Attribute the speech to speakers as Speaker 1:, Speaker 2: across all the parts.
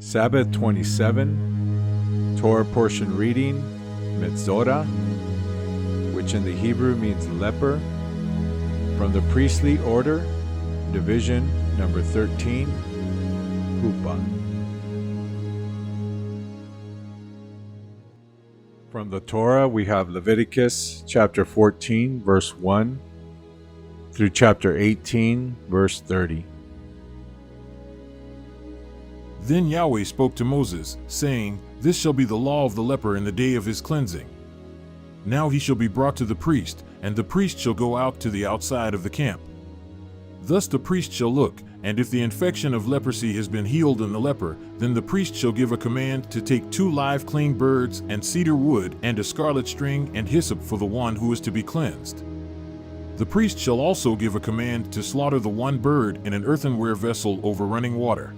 Speaker 1: Sabbath 27, Torah portion reading, Metzora, which in the Hebrew means leper, from the priestly order, division number 13, Huppah. From the Torah, we have Leviticus chapter 14, verse 1, through chapter 18, verse 30.
Speaker 2: Then Yahweh spoke to Moses, saying, This shall be the law of the leper in the day of his cleansing. Now he shall be brought to the priest, and the priest shall go out to the outside of the camp. Thus the priest shall look, and if the infection of leprosy has been healed in the leper, then the priest shall give a command to take 2 live clean birds, and cedar wood, and a scarlet string, and hyssop for the one who is to be cleansed. The priest shall also give a command to slaughter the one bird in an earthenware vessel over running water.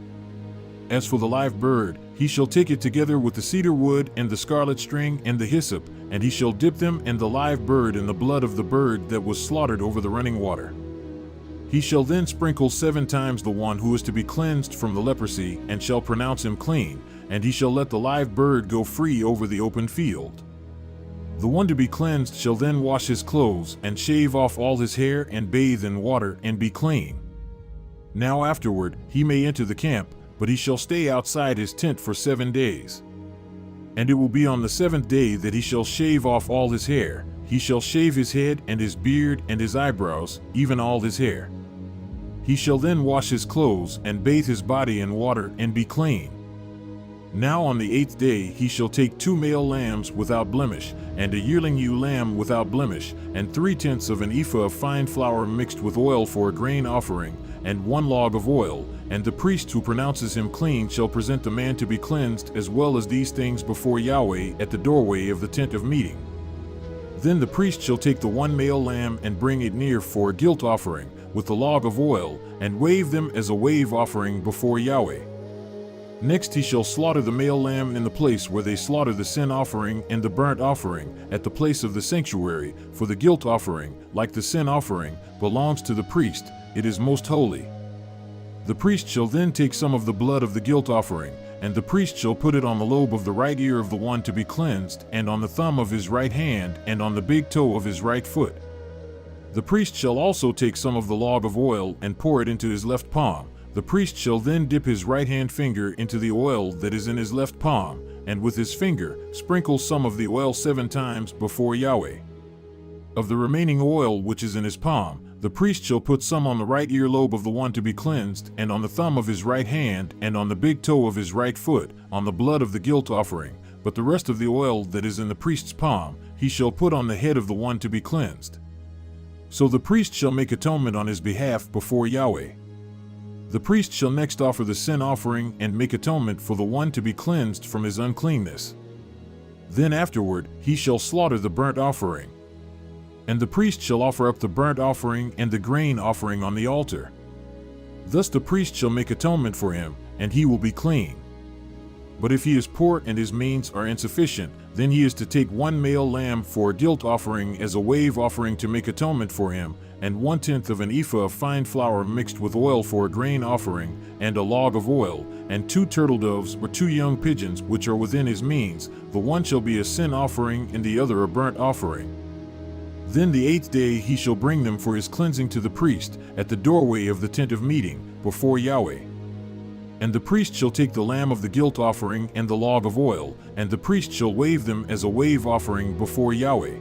Speaker 2: As for the live bird, he shall take it together with the cedar wood and the scarlet string and the hyssop, and he shall dip them and the live bird in the blood of the bird that was slaughtered over the running water. He shall then sprinkle 7 times the one who is to be cleansed from the leprosy, and shall pronounce him clean, and he shall let the live bird go free over the open field. The one to be cleansed shall then wash his clothes, and shave off all his hair, and bathe in water, and be clean. Now afterward he may enter the camp, but he shall stay outside his tent for 7 days. And it will be on the 7th day that he shall shave off all his hair. He shall shave his head and his beard and his eyebrows, even all his hair. He shall then wash his clothes and bathe his body in water and be clean. Now on the 8th day he shall take 2 male lambs without blemish, and a yearling ewe lamb without blemish, and 3/10 of an ephah of fine flour mixed with oil for a grain offering, and 1 log of oil, and the priest who pronounces him clean shall present the man to be cleansed as well as these things before Yahweh at the doorway of the tent of meeting. Then the priest shall take the 1 male lamb and bring it near for a guilt offering, with the log of oil, and wave them as a wave offering before Yahweh. Next he shall slaughter the male lamb in the place where they slaughter the sin offering and the burnt offering, at the place of the sanctuary, for the guilt offering, like the sin offering, belongs to the priest. It is most holy. The priest shall then take some of the blood of the guilt offering, and the priest shall put it on the lobe of the right ear of the one to be cleansed, and on the thumb of his right hand, and on the big toe of his right foot. The priest shall also take some of the log of oil and pour it into his left palm. The priest shall then dip his right hand finger into the oil that is in his left palm, and with his finger sprinkle some of the oil 7 times before Yahweh. Of the remaining oil which is in his palm, the priest shall put some on the right earlobe of the one to be cleansed, and on the thumb of his right hand, and on the big toe of his right foot, on the blood of the guilt offering. But the rest of the oil that is in the priest's palm, he shall put on the head of the one to be cleansed. So the priest shall make atonement on his behalf before Yahweh. The priest shall next offer the sin offering and make atonement for the one to be cleansed from his uncleanness. Then afterward he shall slaughter the burnt offering. And the priest shall offer up the burnt offering and the grain offering on the altar. Thus the priest shall make atonement for him, and he will be clean. But if he is poor and his means are insufficient, then he is to take 1 male lamb for a guilt offering as a wave offering to make atonement for him, and 1/10 of an ephah of fine flour mixed with oil for a grain offering, and a log of oil, and 2 turtle doves or 2 young pigeons which are within his means. The one shall be a sin offering and the other a burnt offering. Then the 8th day he shall bring them for his cleansing to the priest, at the doorway of the tent of meeting, before Yahweh. And the priest shall take the lamb of the guilt offering and the log of oil, and the priest shall wave them as a wave offering before Yahweh.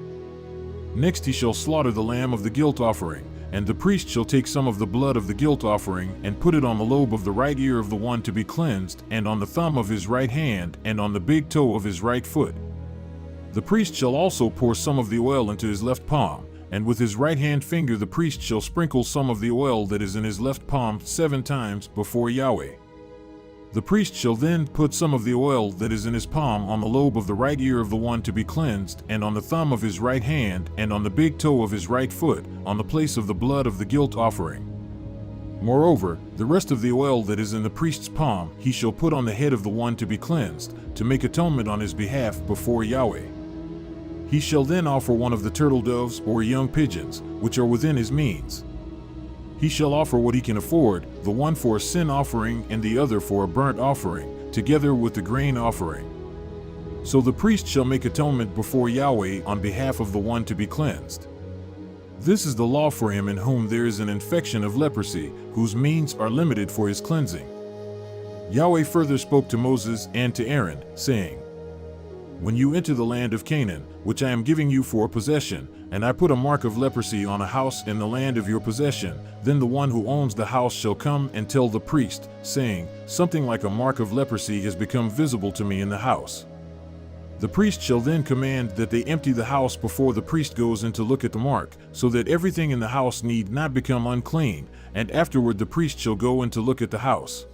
Speaker 2: Next he shall slaughter the lamb of the guilt offering, and the priest shall take some of the blood of the guilt offering and put it on the lobe of the right ear of the one to be cleansed, and on the thumb of his right hand, and on the big toe of his right foot. The priest shall also pour some of the oil into his left palm, and with his right hand finger the priest shall sprinkle some of the oil that is in his left palm 7 times before Yahweh. The priest shall then put some of the oil that is in his palm on the lobe of the right ear of the one to be cleansed, and on the thumb of his right hand, and on the big toe of his right foot, on the place of the blood of the guilt offering. Moreover, the rest of the oil that is in the priest's palm he shall put on the head of the one to be cleansed, to make atonement on his behalf before Yahweh. He shall then offer 1 of the turtle doves or young pigeons, which are within his means. He shall offer what he can afford, the one for a sin offering and the other for a burnt offering, together with the grain offering. So the priest shall make atonement before Yahweh on behalf of the one to be cleansed. This is the law for him in whom there is an infection of leprosy, whose means are limited for his cleansing. Yahweh further spoke to Moses and to Aaron, saying, When you enter the land of Canaan, which I am giving you for a possession, and I put a mark of leprosy on a house in the land of your possession, then the one who owns the house shall come and tell the priest, saying, Something like a mark of leprosy has become visible to me in the house. The priest shall then command that they empty the house before the priest goes in to look at the mark, so that everything in the house need not become unclean, and afterward the priest shall go in to look at the house.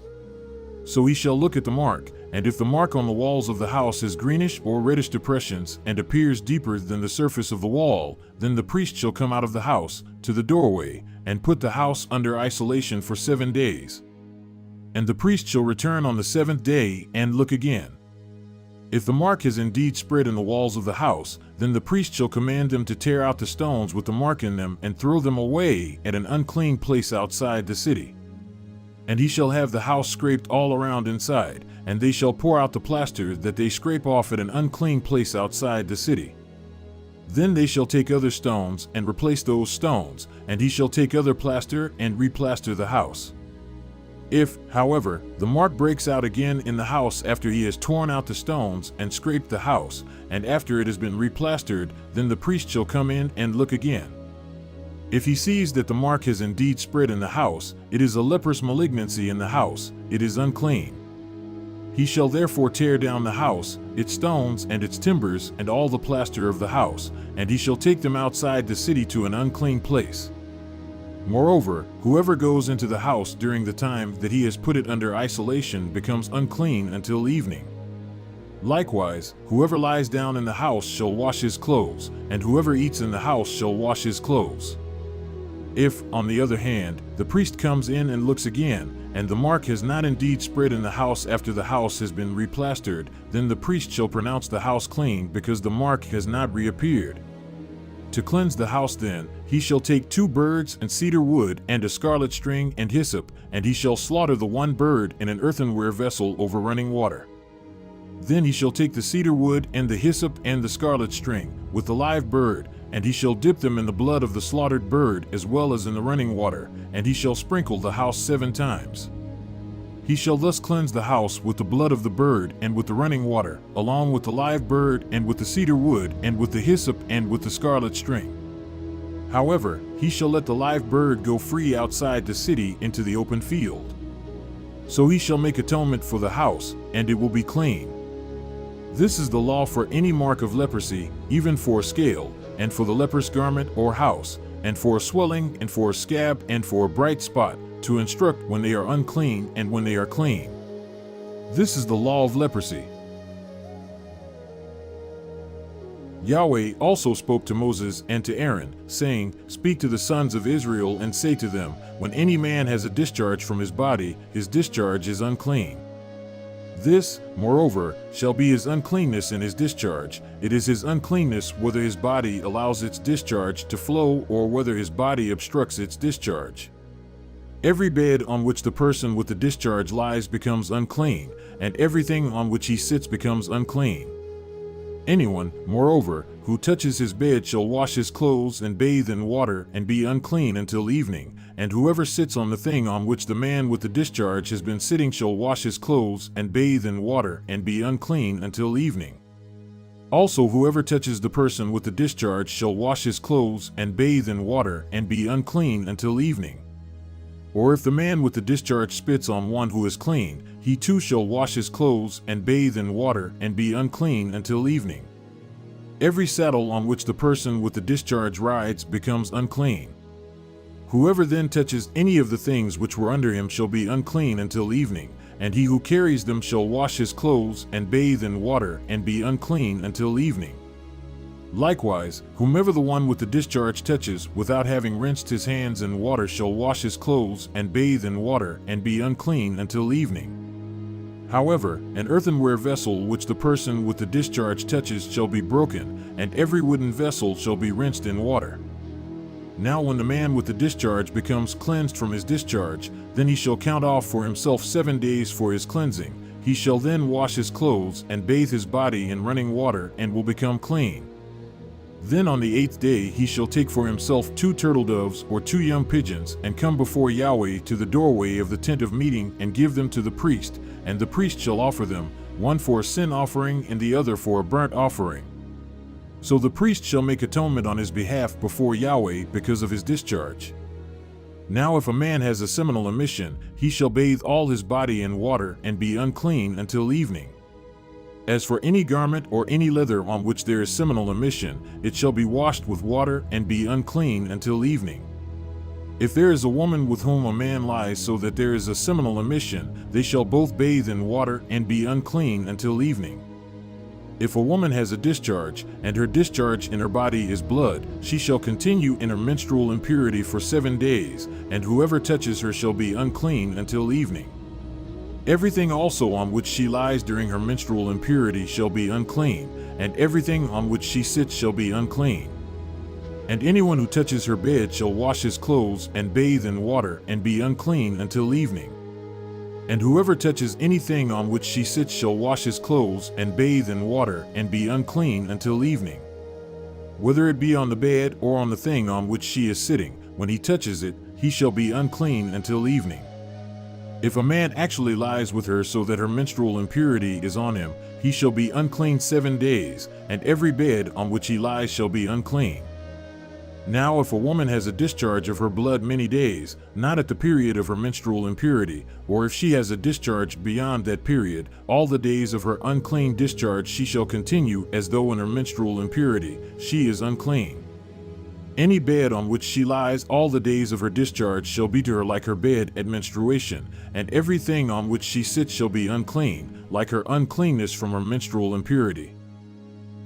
Speaker 2: So he shall look at the mark, and if the mark on the walls of the house is greenish or reddish depressions and appears deeper than the surface of the wall, then the priest shall come out of the house to the doorway and put the house under isolation for 7 days. And the priest shall return on the 7th day and look again. If the mark has indeed spread in the walls of the house, then the priest shall command them to tear out the stones with the mark in them and throw them away at an unclean place outside the city. And he shall have the house scraped all around inside, and they shall pour out the plaster that they scrape off at an unclean place outside the city. Then they shall take other stones and replace those stones, and he shall take other plaster and replaster the house. If, however, the mark breaks out again in the house after he has torn out the stones and scraped the house, and after it has been replastered, then the priest shall come in and look again. If he sees that the mark has indeed spread in the house, it is a leprous malignancy in the house, it is unclean. He shall therefore tear down the house, its stones and its timbers, and all the plaster of the house, and he shall take them outside the city to an unclean place. Moreover, whoever goes into the house during the time that he has put it under isolation becomes unclean until evening. Likewise, whoever lies down in the house shall wash his clothes, and whoever eats in the house shall wash his clothes. If, on the other hand, the priest comes in and looks again, and the mark has not indeed spread in the house after the house has been replastered, then the priest shall pronounce the house clean because the mark has not reappeared. To cleanse the house then, he shall take 2 birds and cedar wood and a scarlet string and hyssop, and he shall slaughter the one bird in an earthenware vessel over running water. Then he shall take the cedar wood and the hyssop and the scarlet string, with the live bird, and he shall dip them in the blood of the slaughtered bird as well as in the running water, and he shall sprinkle the house 7 times. He shall thus cleanse the house with the blood of the bird and with the running water, along with the live bird and with the cedar wood and with the hyssop and with the scarlet string. However, he shall let the live bird go free outside the city into the open field. So he shall make atonement for the house, and it will be clean. This is the law for any mark of leprosy, even for a scale, and for the leprous garment or house, and for a swelling, and for a scab, and for a bright spot, to instruct when they are unclean and when they are clean. This is the law of leprosy. Yahweh also spoke to Moses and to Aaron, saying, Speak to the sons of Israel and say to them, When any man has a discharge from his body, his discharge is unclean. This, moreover, shall be his uncleanness in his discharge. It is his uncleanness whether his body allows its discharge to flow or whether his body obstructs its discharge. Every bed on which the person with the discharge lies becomes unclean, and everything on which he sits becomes unclean. Anyone, moreover, who touches his bed shall wash his clothes and bathe in water and be unclean until evening, and whoever sits on the thing on which the man with the discharge has been sitting shall wash his clothes and bathe in water and be unclean until evening. Also whoever touches the person with the discharge shall wash his clothes and bathe in water and be unclean until evening. Or if the man with the discharge spits on one who is clean, he too shall wash his clothes and bathe in water and be unclean until evening. Every saddle on which the person with the discharge rides becomes unclean. Whoever then touches any of the things which were under him shall be unclean until evening, and he who carries them shall wash his clothes and bathe in water and be unclean until evening. Likewise, whomever the one with the discharge touches without having rinsed his hands in water shall wash his clothes and bathe in water and be unclean until evening. However, an earthenware vessel which the person with the discharge touches shall be broken, and every wooden vessel shall be rinsed in water. Now when the man with the discharge becomes cleansed from his discharge, then he shall count off for himself 7 days for his cleansing. he shall then wash his clothes and bathe his body in running water and will become clean. Then on the 8th day he shall take for himself 2 turtle doves or 2 young pigeons and come before Yahweh to the doorway of the tent of meeting and give them to the priest, and the priest shall offer them, one for a sin offering and the other for a burnt offering. So the priest shall make atonement on his behalf before Yahweh because of his discharge. Now if a man has a seminal emission, he shall bathe all his body in water and be unclean until evening. As for any garment or any leather on which there is seminal emission, it shall be washed with water and be unclean until evening. If there is a woman with whom a man lies so that there is a seminal emission, they shall both bathe in water and be unclean until evening. If a woman has a discharge, and her discharge in her body is blood, she shall continue in her menstrual impurity for 7 days, and whoever touches her shall be unclean until evening. Everything also on which she lies during her menstrual impurity shall be unclean, and everything on which she sits shall be unclean. And anyone who touches her bed shall wash his clothes and bathe in water and be unclean until evening. And whoever touches anything on which she sits shall wash his clothes and bathe in water and be unclean until evening. Whether it be on the bed or on the thing on which she is sitting, when he touches it, he shall be unclean until evening. If a man actually lies with her so that her menstrual impurity is on him, he shall be unclean 7 days, and every bed on which he lies shall be unclean. Now if a woman has a discharge of her blood many days, not at the period of her menstrual impurity, or if she has a discharge beyond that period, all the days of her unclean discharge she shall continue as though in her menstrual impurity, she is unclean. Any bed on which she lies all the days of her discharge shall be to her like her bed at menstruation, and everything on which she sits shall be unclean, like her uncleanness from her menstrual impurity.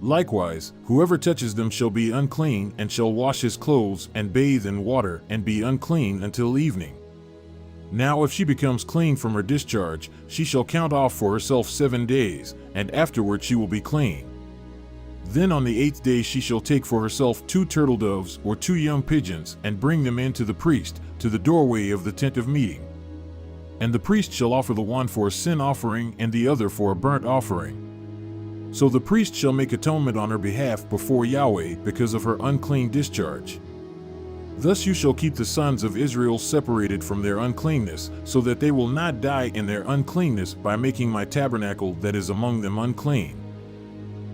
Speaker 2: Likewise, whoever touches them shall be unclean and shall wash his clothes and bathe in water and be unclean until evening. Now if she becomes clean from her discharge, she shall count off for herself 7 days, and afterward she will be clean. Then on the 8th day she shall take for herself 2 turtle doves or 2 young pigeons and bring them in to the priest, to the doorway of the tent of meeting. And the priest shall offer the one for a sin offering and the other for a burnt offering. So the priest shall make atonement on her behalf before Yahweh because of her unclean discharge. Thus you shall keep the sons of Israel separated from their uncleanness, so that they will not die in their uncleanness by making my tabernacle that is among them unclean.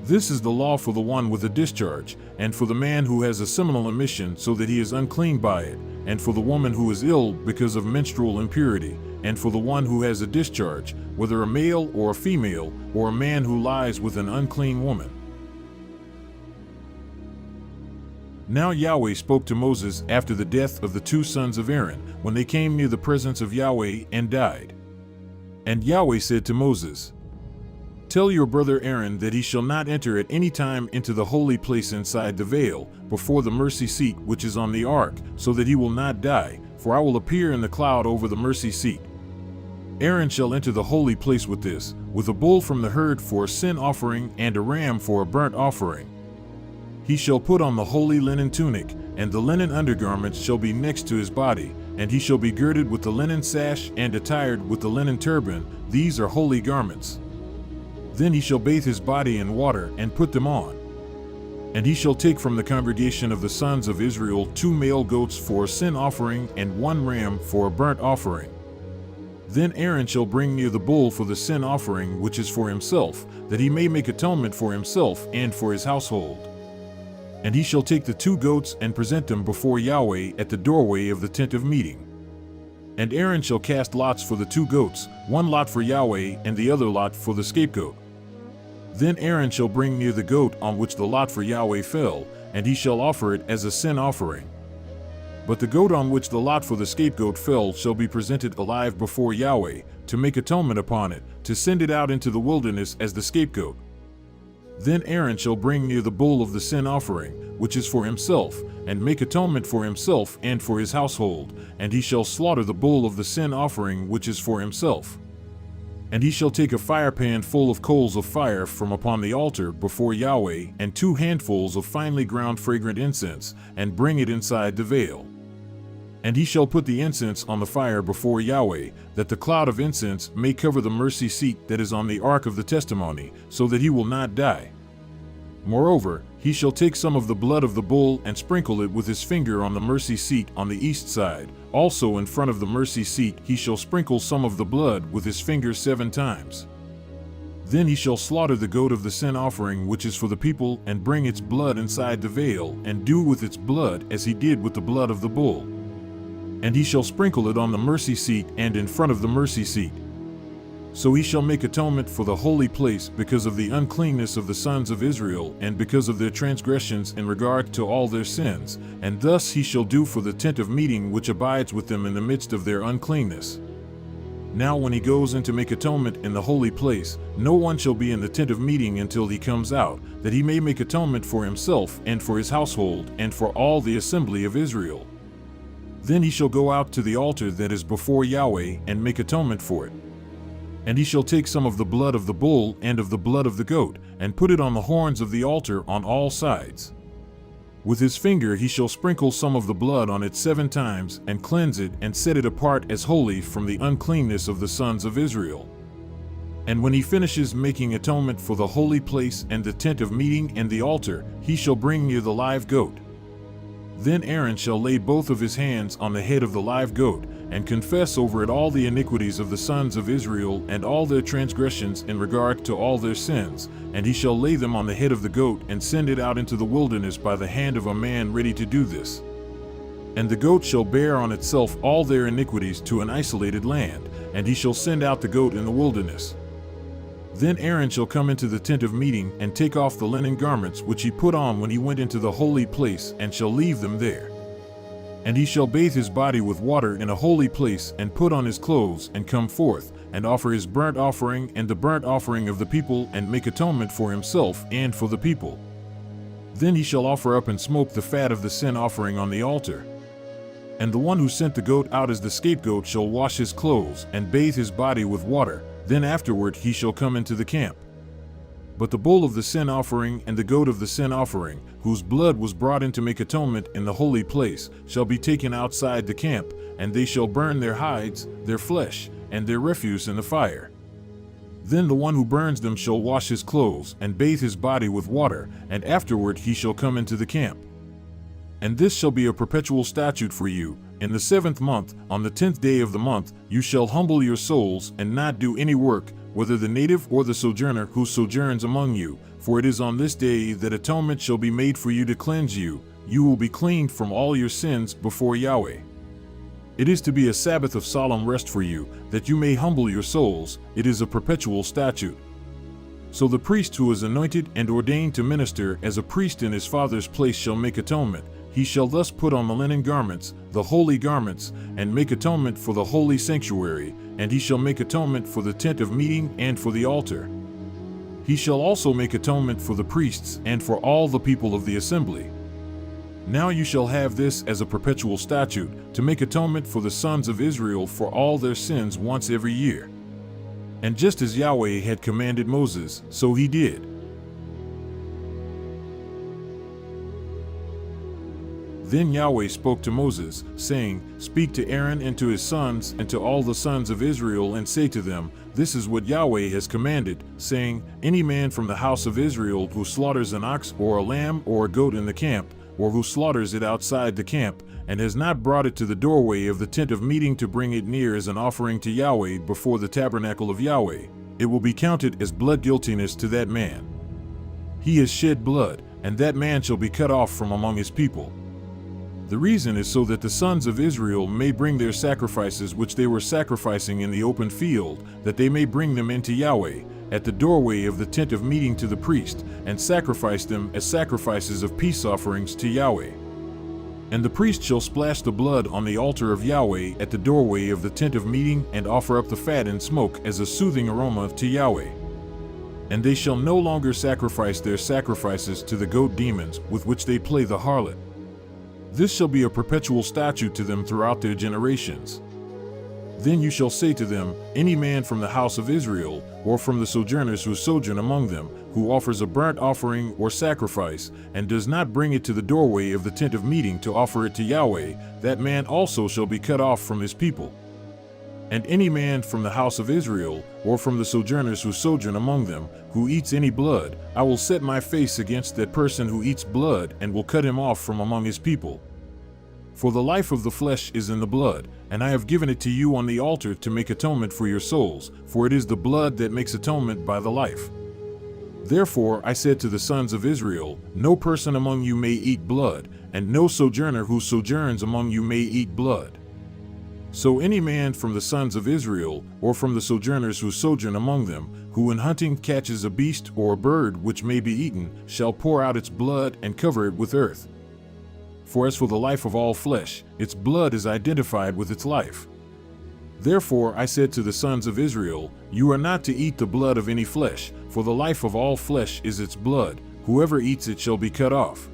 Speaker 2: This is the law for the one with a discharge, and for the man who has a seminal emission so that he is unclean by it, and for the woman who is ill because of menstrual impurity, and for the one who has a discharge, whether a male or a female, or a man who lies with an unclean woman. Now Yahweh spoke to Moses after the death of the 2 sons of Aaron, when they came near the presence of Yahweh and died. And Yahweh said to Moses, "Tell your brother Aaron that he shall not enter at any time into the holy place inside the veil, before the mercy seat which is on the ark, so that he will not die, for I will appear in the cloud over the mercy seat. Aaron shall enter the holy place with this, with a bull from the herd for a sin offering and a ram for a burnt offering. He shall put on the holy linen tunic, and the linen undergarments shall be next to his body, and he shall be girded with the linen sash and attired with the linen turban. These are holy garments. Then he shall bathe his body in water and put them on. And he shall take from the congregation of the sons of Israel 2 male goats for a sin offering and 1 ram for a burnt offering. Then Aaron shall bring near the bull for the sin offering which is for himself, that he may make atonement for himself and for his household. And he shall take the 2 goats and present them before Yahweh at the doorway of the tent of meeting. And Aaron shall cast lots for the 2 goats, 1 lot for Yahweh and the other lot for the scapegoat. Then Aaron shall bring near the goat on which the lot for Yahweh fell, and he shall offer it as a sin offering. But the goat on which the lot for the scapegoat fell shall be presented alive before Yahweh, to make atonement upon it, to send it out into the wilderness as the scapegoat. Then Aaron shall bring near the bull of the sin offering, which is for himself, and make atonement for himself and for his household, and he shall slaughter the bull of the sin offering which is for himself. And he shall take a firepan full of coals of fire from upon the altar before Yahweh, and 2 handfuls of finely ground fragrant incense, and bring it inside the veil. And he shall put the incense on the fire before Yahweh, that the cloud of incense may cover the mercy seat that is on the ark of the testimony, so that he will not die. Moreover, he shall take some of the blood of the bull and sprinkle it with his finger on the mercy seat on the east side. Also in front of the mercy seat he shall sprinkle some of the blood with his finger 7 times. Then he shall slaughter the goat of the sin offering which is for the people, and bring its blood inside the veil, and do with its blood as he did with the blood of the bull. And he shall sprinkle it on the mercy seat and in front of the mercy seat. So he shall make atonement for the holy place because of the uncleanness of the sons of Israel, and because of their transgressions in regard to all their sins, and thus he shall do for the tent of meeting which abides with them in the midst of their uncleanness. Now when he goes in to make atonement in the holy place, no one shall be in the tent of meeting until he comes out, that he may make atonement for himself and for his household and for all the assembly of Israel. Then he shall go out to the altar that is before Yahweh and make atonement for it. And he shall take some of the blood of the bull and of the blood of the goat, and put it on the horns of the altar on all sides. With his finger he shall sprinkle some of the blood on it 7 times, and cleanse it, and set it apart as holy from the uncleanness of the sons of Israel. And when he finishes making atonement for the holy place and the tent of meeting and the altar, he shall bring near the live goat. Then Aaron shall lay both of his hands on the head of the live goat, and confess over it all the iniquities of the sons of Israel and all their transgressions in regard to all their sins, and he shall lay them on the head of the goat and send it out into the wilderness by the hand of a man ready to do this. And the goat shall bear on itself all their iniquities to an isolated land, and he shall send out the goat in the wilderness. Then Aaron shall come into the tent of meeting and take off the linen garments which he put on when he went into the holy place, and shall leave them there. And he shall bathe his body with water in a holy place, and put on his clothes, and come forth, and offer his burnt offering and the burnt offering of the people, and make atonement for himself and for the people. Then he shall offer up and smoke the fat of the sin offering on the altar. And the one who sent the goat out as the scapegoat shall wash his clothes, and bathe his body with water. Then afterward he shall come into the camp. But the bull of the sin offering and the goat of the sin offering, whose blood was brought in to make atonement in the holy place, shall be taken outside the camp, and they shall burn their hides, their flesh, and their refuse in the fire. Then the one who burns them shall wash his clothes, and bathe his body with water, and afterward he shall come into the camp. And this shall be a perpetual statute for you. In the 7th month, on the 10th day of the month, you shall humble your souls, and not do any work, whether the native or the sojourner who sojourns among you. For it is on this day that atonement shall be made for you to cleanse you. You will be cleaned from all your sins before Yahweh. It is to be a Sabbath of solemn rest for you, that you may humble your souls. It is a perpetual statute. So the priest who is anointed and ordained to minister as a priest in his father's place shall make atonement. He shall thus put on the linen garments, the holy garments, and make atonement for the holy sanctuary, and he shall make atonement for the tent of meeting and for the altar. He shall also make atonement for the priests and for all the people of the assembly. Now you shall have this as a perpetual statute, to make atonement for the sons of Israel for all their sins once every year. And just as Yahweh had commanded Moses, so he did. Then Yahweh spoke to Moses, saying, Speak to Aaron and to his sons and to all the sons of Israel, and say to them, This is what Yahweh has commanded, saying, Any man from the house of Israel who slaughters an ox or a lamb or a goat in the camp, or who slaughters it outside the camp, and has not brought it to the doorway of the tent of meeting to bring it near as an offering to Yahweh before the tabernacle of Yahweh, it will be counted as blood guiltiness to that man. He has shed blood, and that man shall be cut off from among his people. The reason is so that the sons of Israel may bring their sacrifices which they were sacrificing in the open field, that they may bring them into Yahweh, at the doorway of the tent of meeting to the priest, and sacrifice them as sacrifices of peace offerings to Yahweh. And the priest shall splash the blood on the altar of Yahweh at the doorway of the tent of meeting, and offer up the fat and smoke as a soothing aroma to Yahweh. And they shall no longer sacrifice their sacrifices to the goat demons with which they play the harlot. This shall be a perpetual statute to them throughout their generations. Then you shall say to them, Any man from the house of Israel, or from the sojourners who sojourn among them, who offers a burnt offering or sacrifice, and does not bring it to the doorway of the tent of meeting to offer it to Yahweh, that man also shall be cut off from his people. And any man from the house of Israel, or from the sojourners who sojourn among them, who eats any blood, I will set my face against that person who eats blood, and will cut him off from among his people. For the life of the flesh is in the blood, and I have given it to you on the altar to make atonement for your souls, for it is the blood that makes atonement by the life. Therefore I said to the sons of Israel, no person among you may eat blood, and no sojourner who sojourns among you may eat blood. So any man from the sons of Israel, or from the sojourners who sojourn among them, who in hunting catches a beast or a bird which may be eaten, shall pour out its blood and cover it with earth. For as for the life of all flesh, its blood is identified with its life. Therefore I said to the sons of Israel, you are not to eat the blood of any flesh, for the life of all flesh is its blood, whoever eats it shall be cut off.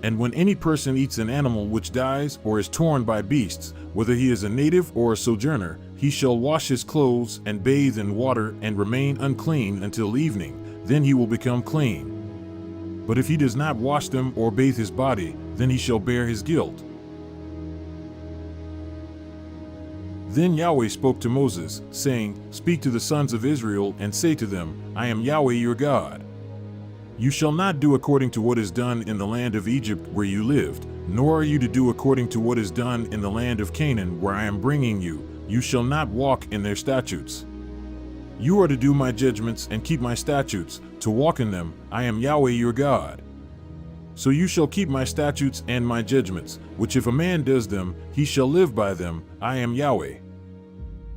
Speaker 2: And when any person eats an animal which dies or is torn by beasts, whether he is a native or a sojourner, he shall wash his clothes and bathe in water and remain unclean until evening, then he will become clean. But if he does not wash them or bathe his body, then he shall bear his guilt. Then Yahweh spoke to Moses, saying, speak to the sons of Israel and say to them, I am Yahweh your God. You shall not do according to what is done in the land of Egypt where you lived, nor are you to do according to what is done in the land of Canaan where I am bringing you. You shall not walk in their statutes. You are to do my judgments and keep my statutes, to walk in them. I am Yahweh your God. So you shall keep my statutes and my judgments, which if a man does them, he shall live by them. I am Yahweh.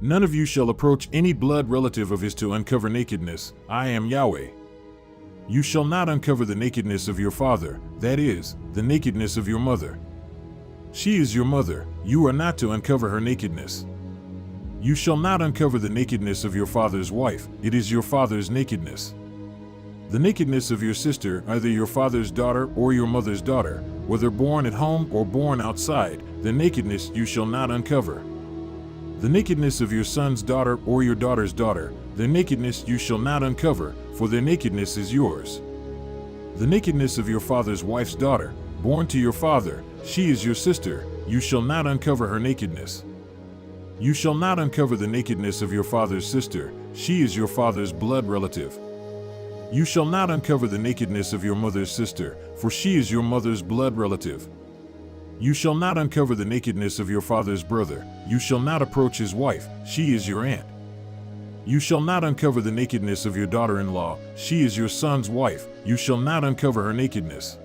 Speaker 2: None of you shall approach any blood relative of his to uncover nakedness. I am Yahweh. You shall not uncover the nakedness of your father, that is, the nakedness of your mother. She is your mother, you are not to uncover her nakedness. You shall not uncover the nakedness of your father's wife, it is your father's nakedness. The nakedness of your sister, either your father's daughter or your mother's daughter, whether born at home or born outside, the nakedness you shall not uncover. The nakedness of your son's daughter or your daughter's daughter, their nakedness you shall not uncover, for their nakedness is yours. The nakedness of your father's wife's daughter, born to your father, she is your sister, you shall not uncover her nakedness. You shall not uncover the nakedness of your father's sister, she is your father's blood relative. You shall not uncover the nakedness of your mother's sister, for she is your mother's blood relative. You shall not uncover the nakedness of your father's brother, you shall not approach his wife, she is your aunt. You shall not uncover the nakedness of your daughter-in-law, she is your son's wife, you shall not uncover her nakedness.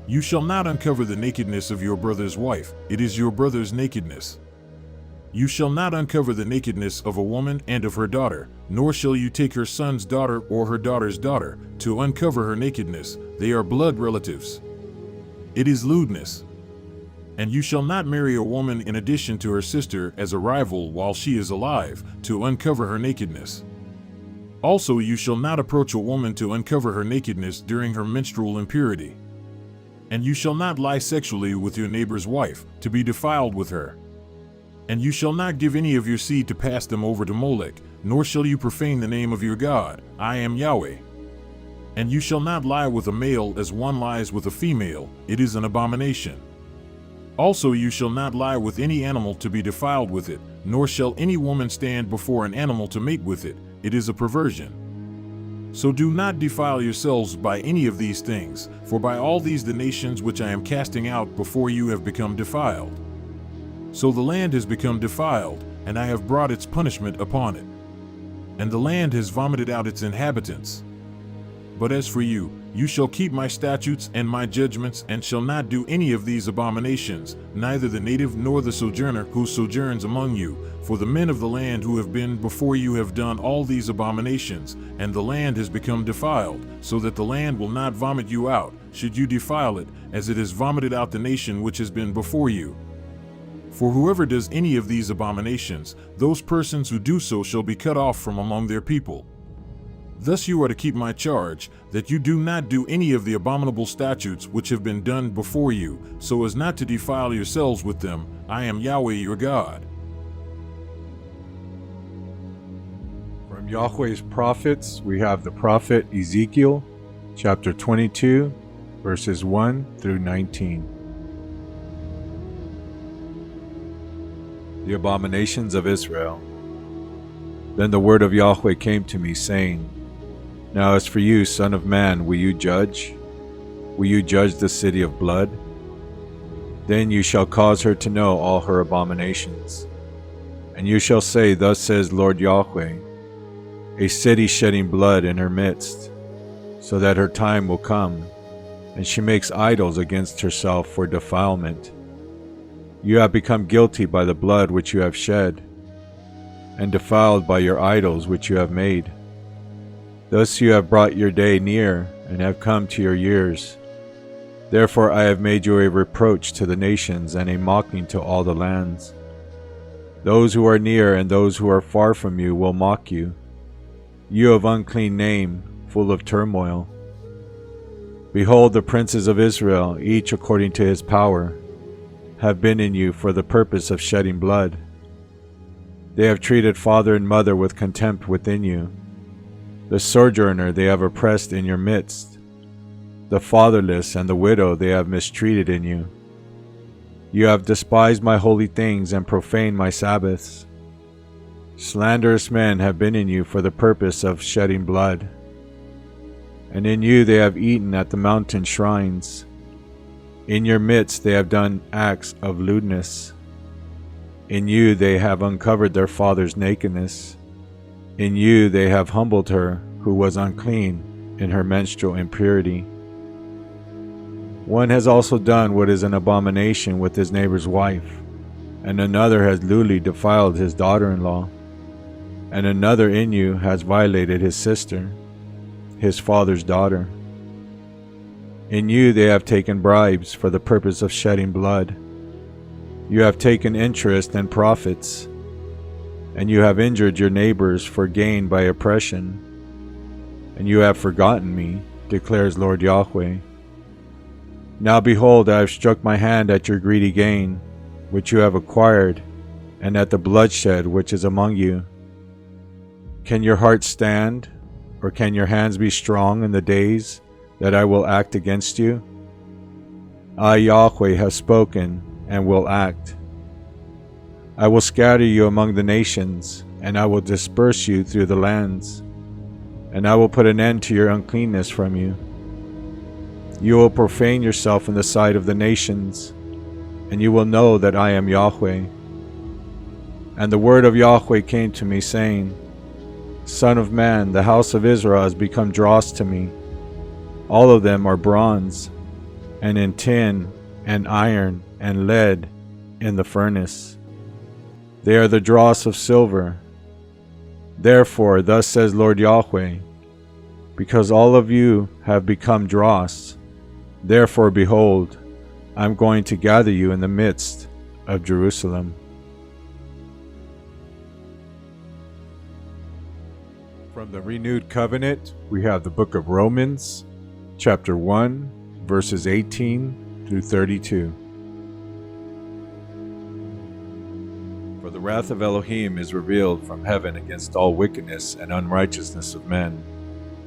Speaker 2: You shall not uncover the nakedness of your brother's wife, it is your brother's nakedness. You shall not uncover the nakedness of a woman and of her daughter, nor shall you take her son's daughter or her daughter's daughter, to uncover her nakedness, they are blood relatives. It is lewdness. And you shall not marry a woman in addition to her sister as a rival while she is alive, to uncover her nakedness. Also you shall not approach a woman to uncover her nakedness during her menstrual impurity. And you shall not lie sexually with your neighbor's wife, to be defiled with her. And you shall not give any of your seed to pass them over to Molech, nor shall you profane the name of your God. I am Yahweh. And you shall not lie with a male as one lies with a female, it is an abomination. Also you shall not lie with any animal to be defiled with it, nor shall any woman stand before an animal to mate with it, it is a perversion. So do not defile yourselves by any of these things, for by all these the nations which I am casting out before you have become defiled. So the land has become defiled, and I have brought its punishment upon it. And the land has vomited out its inhabitants. But as for you, you shall keep my statutes and my judgments, and shall not do any of these abominations, neither the native nor the sojourner who sojourns among you, for the men of the land who have been before you have done all these abominations, and the land has become defiled, so that the land will not vomit you out, should you defile it, as it has vomited out the nation which has been before you. For whoever does any of these abominations, those persons who do so shall be cut off from among their people. Thus you are to keep my charge, that you do not do any of the abominable statutes which have been done before you, so as not to defile yourselves with them. I am Yahweh your God.
Speaker 1: From Yahweh's prophets, we have the prophet Ezekiel, chapter 22, verses 1 through 19. The abominations of Israel. Then the word of Yahweh came to me, saying, Now as for you, son of man, will you judge? Will you judge the city of blood? Then you shall cause her to know all her abominations. And you shall say, Thus says Lord Yahweh, a city shedding blood in her midst, so that her time will come, and she makes idols against herself for defilement. You have become guilty by the blood which you have shed, and defiled by your idols which you have made. Thus you have brought your day near, and have come to your years. Therefore I have made you a reproach to the nations, and a mocking to all the lands. Those who are near and those who are far from you will mock you. You of unclean name, full of turmoil. Behold, the princes of Israel, each according to his power, have been in you for the purpose of shedding blood. They have treated father and mother with contempt within you. The sojourner they have oppressed in your midst. The fatherless and the widow they have mistreated in you. You have despised my holy things and profaned my Sabbaths. Slanderous men have been in you for the purpose of shedding blood. And in you they have eaten at the mountain shrines. In your midst they have done acts of lewdness. In you they have uncovered their father's nakedness. In you they have humbled her who was unclean in her menstrual impurity. One has also done what is an abomination with his neighbor's wife, and another has lewdly defiled his daughter-in-law, and another in you has violated his sister, his father's daughter. In you they have taken bribes for the purpose of shedding blood. You have taken interest and profits, and you have injured your neighbors for gain by oppression. And you have forgotten me, declares Lord Yahweh. Now behold, I have struck my hand at your greedy gain, which you have acquired, and at the bloodshed which is among you. Can your heart stand, or can your hands be strong in the days that I will act against you? I, Yahweh, have spoken and will act. I will scatter you among the nations, and I will disperse you through the lands, and I will put an end to your uncleanness from you. You will profane yourself in the sight of the nations, and you will know that I am Yahweh. And the word of Yahweh came to me, saying, Son of man, the house of Israel has become dross to me. All of them are bronze, and in tin, and iron, and lead in the furnace. They are the dross of silver. Therefore, thus says Lord Yahweh, because all of you have become dross, therefore, behold, I am going to gather you in the midst of Jerusalem. From the Renewed Covenant, we have the book of Romans, chapter 1, verses 18 through 32. For the wrath of Elohim is revealed from heaven against all wickedness and unrighteousness of men,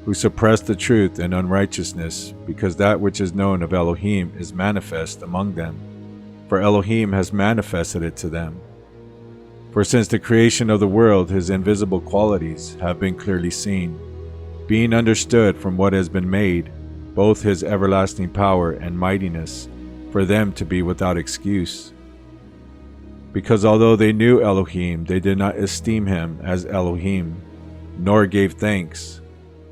Speaker 1: who suppress the truth in unrighteousness, because that which is known of Elohim is manifest among them, for Elohim has manifested it to them. For since the creation of the world his invisible qualities have been clearly seen, being understood from what has been made, both his everlasting power and mightiness, for them to be without excuse. Because although they knew Elohim, they did not esteem him as Elohim, nor gave thanks,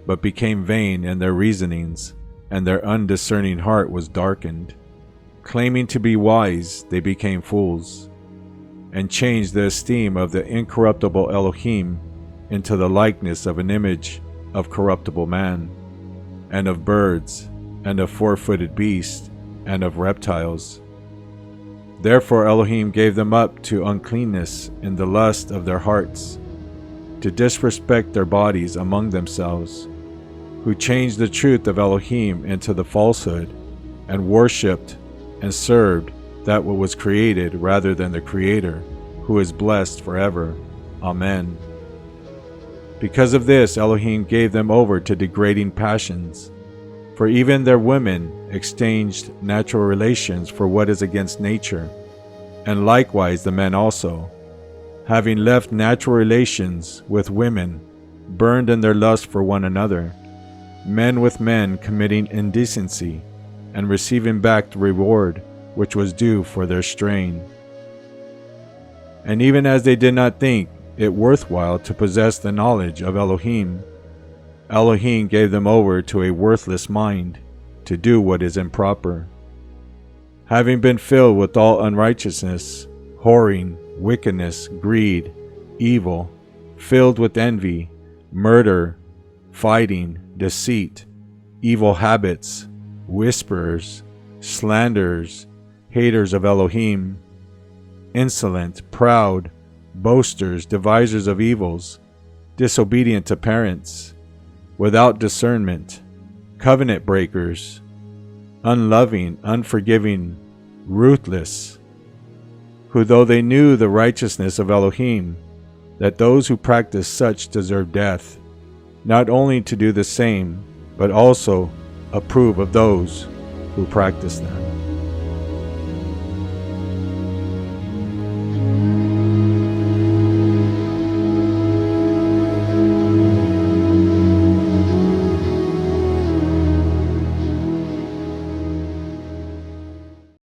Speaker 1: but became vain in their reasonings, and their undiscerning heart was darkened. Claiming to be wise, they became fools, and changed the esteem of the incorruptible Elohim into the likeness of an image of corruptible man, and of birds, and of four-footed beasts, and of reptiles. Therefore Elohim gave them up to uncleanness in the lust of their hearts, to disrespect their bodies among themselves, who changed the truth of Elohim into the falsehood, and worshipped and served that what was created rather than the Creator, who is blessed forever. Amen. Because of this, Elohim gave them over to degrading passions. For even their women exchanged natural relations for what is against nature, and likewise the men also, having left natural relations with women, burned in their lust for one another, men with men committing indecency, and receiving back the reward which was due for their straying. And even as they did not think it worthwhile to possess the knowledge of Elohim, Elohim gave them over to a worthless mind, to do what is improper. Having been filled with all unrighteousness, whoring, wickedness, greed, evil, filled with envy, murder, fighting, deceit, evil habits, whisperers, slanderers, haters of Elohim, insolent, proud, boasters, devisers of evils, disobedient to parents, without discernment, covenant breakers, unloving, unforgiving, ruthless, who though they knew the righteousness of Elohim, that those who practice such deserve death, not only to do the same, but also approve of those who practice them.